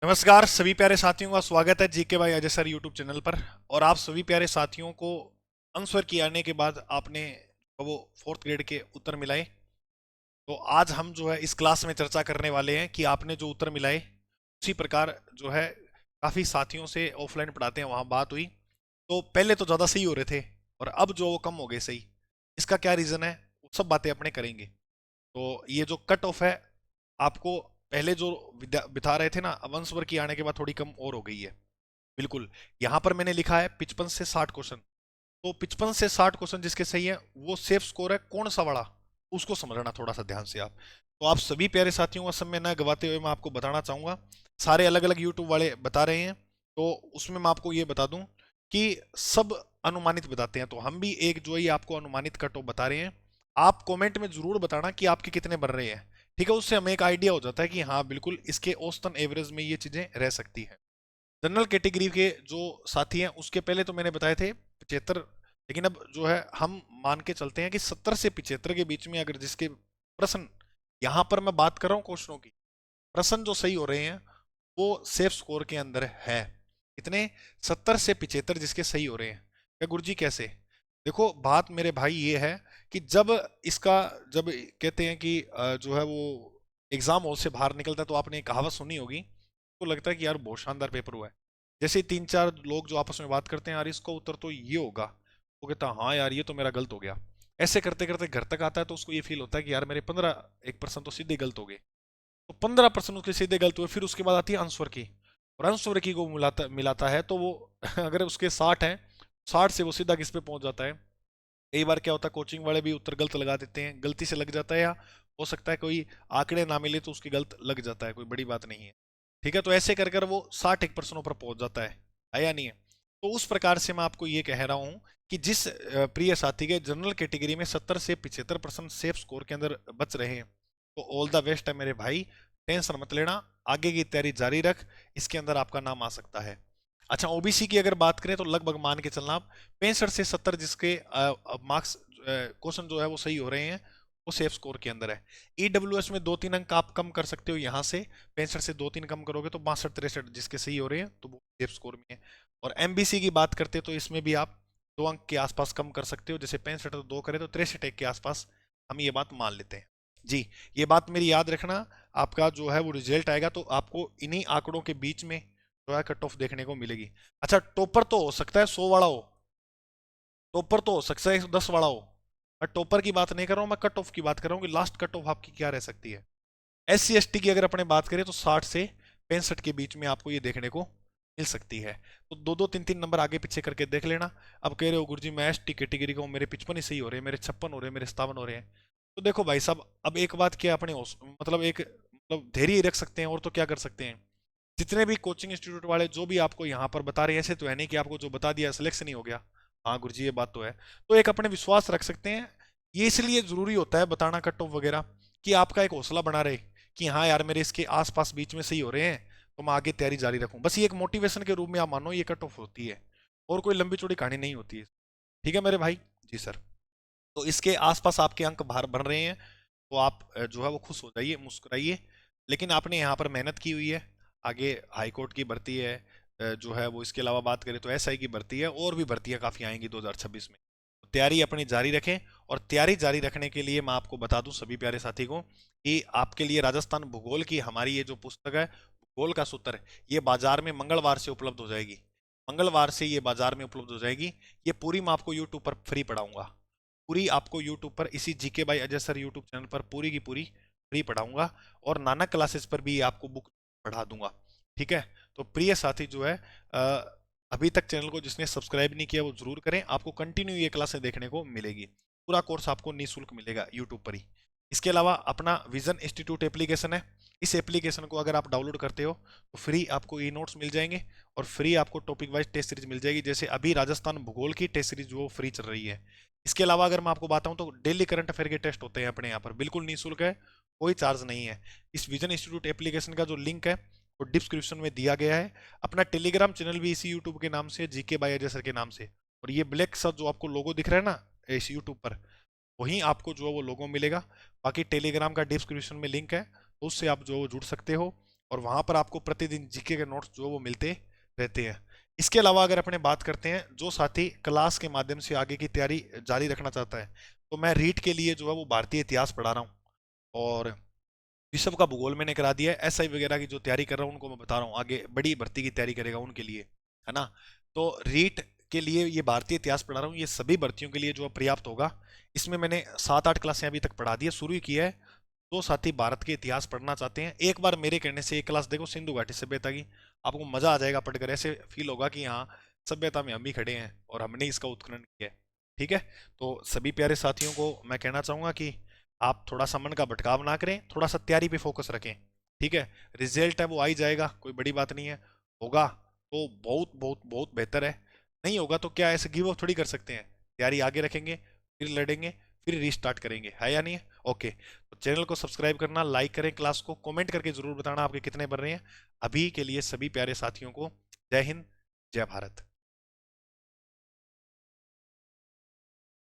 नमस्कार सभी प्यारे साथियों का स्वागत है GK by Ajay sir YouTube channel पर। और आप सभी प्यारे साथियों को आंसर किए आने के बाद आपने वो फोर्थ ग्रेड के उत्तर मिलाए। तो आज हम जो है इस क्लास में चर्चा करने वाले हैं कि आपने जो उत्तर मिलाए उसी प्रकार जो है काफ़ी साथियों से ऑफलाइन पढ़ाते हैं वहाँ बात हुई। तो पहले तो ज़्यादा सही हो रहे थे और अब जो वो कम हो गए सही। इसका क्या रीज़न है वो सब बातें अपने करेंगे। तो ये जो कट ऑफ है आपको पहले जो बिता रहे थे ना वंश की आने के बाद थोड़ी कम और हो गई है। बिल्कुल। यहाँ पर मैंने लिखा है 55 से 60 क्वेश्चन। तो 55 से 60 क्वेश्चन जिसके सही है वो सेफ स्कोर है कौन सा वाला, उसको समझना थोड़ा सा ध्यान से आप। तो आप सभी प्यारे साथियों का समय न गवाते हुए मैं आपको बताना चाहूंगा। सारे अलग अलग यूट्यूब वाले बता रहे हैं तो उसमें मैं आपको ये बता दूं कि सब अनुमानित बताते हैं, तो हम भी एक जो है आपको अनुमानित कट ऑफ बता रहे हैं। आप कमेंट में जरूर बताना कि आपके कितने बन रहे हैं, ठीक है। उससे हमें एक आइडिया हो जाता है कि हाँ बिल्कुल इसके औसतन एवरेज में ये चीजें रह सकती हैं। जनरल कैटेगरी के जो साथी हैं उसके पहले तो मैंने बताए थे 75, लेकिन अब जो है हम मान के चलते हैं कि 70 से 75 के बीच में अगर जिसके प्रश्न, यहां पर मैं बात कर रहा हूँ क्वेश्चनों की, प्रश्न जो सही हो रहे हैं वो सेफ स्कोर के अंदर है। इतने 70 से 75 जिसके सही हो रहे हैं। क्या गुरुजी कैसे? देखो बात मेरे भाई ये है कि इसका जब कहते हैं कि जो है वो एग्जाम हॉल से बाहर निकलता है तो आपने एक कहावत सुनी होगी, तो लगता है कि यार बहुत शानदार पेपर हुआ है। जैसे तीन चार लोग जो आपस में बात करते हैं यार इसका उत्तर तो ये होगा, वो कहता है हाँ यार ये तो मेरा गलत हो गया। ऐसे करते करते घर तक आता है तो उसको ये फील होता है कि यार मेरे 15 1% तो सीधे गलत हो गए। तो 15% उसके सीधे गलत हुए, फिर उसके बाद आती है आंसर की, और आंसर की को मिलाता मिलाता है तो वो अगर उसके 60 है, 60 से वो सीधा किस पे पहुंच जाता है। कई बार क्या होता है कोचिंग वाले भी उत्तर गलत लगा देते हैं, गलती से लग जाता है, या हो सकता है कोई आंकड़े ना मिले तो उसकी गलत लग जाता है, कोई बड़ी बात नहीं है। ठीक है, तो ऐसे कर कर वो 61% पर पहुंच जाता है या नहीं है। तो उस प्रकार से मैं आपको ये कह रहा हूं कि जिस प्रिय साथी के जनरल कैटेगरी में 70 से 75% सेफ स्कोर के अंदर बच रहे हैं, तो ऑल द बेस्ट है मेरे भाई। टेंशन मत लेना, आगे की तैयारी जारी रख, इसके अंदर आपका नाम आ सकता है। अच्छा, ओबीसी की अगर बात करें तो लगभग मान के चलना आप 65 से 70 जिसके मार्क्स क्वेश्चन जो है वो सही हो रहे हैं वो सेफ स्कोर के अंदर है। ईडब्ल्यूएस में 2 3 अंक आप कम कर सकते हो यहाँ से, 65 से 2 3 कम करोगे तो 62 63 जिसके सही हो रहे हैं तो वो सेफ स्कोर में है। और एमबीसी की बात करते तो इसमें भी आप 2 अंक के आसपास कम कर सकते हो, जैसे 65 तो 2 करें तो 63 के आसपास हम ये बात मान लेते हैं। जी, ये बात मेरी याद रखना। आपका जो है वो रिजल्ट आएगा तो आपको इन्हीं आंकड़ों के बीच में जो है कट ऑफ देखने को मिलेगी। अच्छा, टॉपर तो हो सकता है 100 वाला हो, टॉपर तो हो सकता है 110 वाला हो। मैं टॉपर की बात नहीं कर रहा हूँ, मैं कट ऑफ की बात कर रहा हूँ कि लास्ट कट ऑफ आपकी क्या रह सकती है। SC ST की अगर अपने बात करें तो 60 से 65 के बीच में आपको ये देखने को मिल सकती है। तो 2 2 3 3 नंबर आगे पीछे करके देख लेना। अब कह रहे हो गुरुजी मैं ST कैटेगरी का हूँ, मेरे 55 ही सही हो रहे हैं, मेरे 56 हो रहे हैं, मेरे 57 हो रहे हैं। तो देखो भाई साहब, अब एक बात क्या अपने मतलब एक मतलब धैर्य ही रख सकते हैं, और तो क्या कर सकते हैं। जितने भी कोचिंग इंस्टीट्यूट वाले जो भी आपको यहाँ पर बता रहे हैं, ऐसे तो है नहीं कि आपको जो बता दिया सिलेक्शन ही हो गया। हाँ गुरुजी ये बात तो है। तो एक अपने विश्वास रख सकते हैं। ये इसलिए जरूरी होता है बताना कट ऑफ वगैरह, कि आपका एक हौसला बना रहे कि हाँ यार मेरे इसके आसपास बीच में सही हो रहे हैं, तो मैं आगे तैयारी जारी रखूं। बस ये एक मोटिवेशन के रूप में आप मानो ये कट ऑफ होती है, और कोई लंबी चौड़ी कहानी नहीं होती है। ठीक है मेरे भाई। जी सर। तो इसके आसपास आपके अंक बाहर बन रहे हैं तो आप जो है वो खुश हो जाइए, मुस्कुराइए। लेकिन आपने यहाँ पर मेहनत की हुई है। आगे हाई कोर्ट की भर्ती है, जो है वो, इसके अलावा बात करें तो एसआई की भर्ती है, और भी भर्तियां काफ़ी आएंगी 2026 में। तो तैयारी अपनी जारी रखें। और तैयारी जारी रखने के लिए मैं आपको बता दूं सभी प्यारे साथी को कि आपके लिए राजस्थान भूगोल की हमारी ये जो पुस्तक है भूगोल का सूत्र, ये बाजार में मंगलवार से उपलब्ध हो जाएगी। मंगलवार से ये बाजार में उपलब्ध हो जाएगी। ये पूरी मैं आपको यूट्यूब पर फ्री पढ़ाऊंगा। पूरी आपको यूट्यूब पर इसी GK by Ajay sir YouTube channel पर पूरी की पूरी फ्री पढ़ाऊंगा। और नानक क्लासेस पर भी आपको बुक पढ़ा दूंगा। ठीक है। तो प्रिय साथी जो है अभी तक चैनल को जिसने सब्सक्राइब नहीं किया वो जरूर करें, आपको कंटिन्यू ये क्लासें देखने को मिलेगी। पूरा कोर्स आपको निःशुल्क मिलेगा यूट्यूब पर ही। इसके अलावा अपना विजन इंस्टीट्यूट एप्लीकेशन है। इस एप्लीकेशन को अगर आप डाउनलोड करते हो तो फ्री आपको ई नोट्स मिल जाएंगे, और फ्री आपको टॉपिक वाइज टेस्ट सीरीज मिल जाएगी। जैसे अभी राजस्थान भूगोल की टेस्ट सीरीज वो फ्री चल रही है। इसके अलावा अगर मैं आपको बताऊं तो डेली करंट अफेयर के टेस्ट होते हैं अपने यहाँ पर, बिल्कुल निःशुल्क है, कोई चार्ज नहीं है। इस विजन इंस्टीट्यूट एप्लीकेशन का जो लिंक है वो डिस्क्रिप्शन में दिया गया है। अपना टेलीग्राम चैनल भी इसी यूट्यूब के नाम से, जीके बाय अजय सर के नाम से। और ये ब्लैक सा जो आपको लोगो दिख रहा है ना इस यूट्यूब पर, वहीं आपको जो है वो लोगो मिलेगा। बाकी टेलीग्राम का डिस्क्रिप्शन में लिंक है, तो उससे आप जो जुड़ सकते हो। और वहां पर आपको प्रतिदिन जीके के नोट्स जो वो मिलते रहते हैं। इसके अलावा अगर अपने बात करते हैं, जो साथी क्लास के माध्यम से आगे की तैयारी जारी रखना चाहता है, तो मैं रीट के लिए जो है वो भारतीय इतिहास पढ़ा रहा हूँ, और विश्व का भूगोल मैंने करा दिया है। एसआई वगैरह की जो तैयारी कर रहा हूँ उनको मैं बता रहा हूँ, आगे बड़ी भर्ती की तैयारी करेगा उनके लिए, है ना। तो रीट के लिए ये भारतीय इतिहास पढ़ा रहा हूँ, ये सभी भर्तियों के लिए जो है पर्याप्त होगा। इसमें मैंने 7-8 क्लासें अभी तक पढ़ा दी है, शुरू ही किया है। जो साथी भारत के इतिहास पढ़ना चाहते हैं, एक बार मेरे कहने से एक क्लास देखो सिंधु घाटी सभ्यता की, आपको मजा आ जाएगा पढ़कर, ऐसे फील होगा कि हाँ, सभ्यता में हम ही खड़े हैं और हमने इसका उत्खनन किया है। ठीक है। तो सभी प्यारे साथियों को मैं कहना चाहूंगा कि आप थोड़ा सा मन का भटकाव ना करें, थोड़ा सा तैयारी पे फोकस रखें। ठीक है। रिजल्ट है वो आ ही जाएगा, कोई बड़ी बात नहीं है। होगा तो बहुत बहुत बहुत बेहतर है, नहीं होगा तो क्या ऐसे गिव अप थोड़ी कर सकते हैं। तैयारी आगे रखेंगे, फिर लड़ेंगे, फिर रीस्टार्ट करेंगे, है या नहीं है। ओके, तो चैनल को सब्सक्राइब करना, लाइक करें, क्लास को कमेंट करके जरूर बताना आपके कितने बन रहे हैं। अभी के लिए सभी प्यारे साथियों को जय हिंद, जय भारत।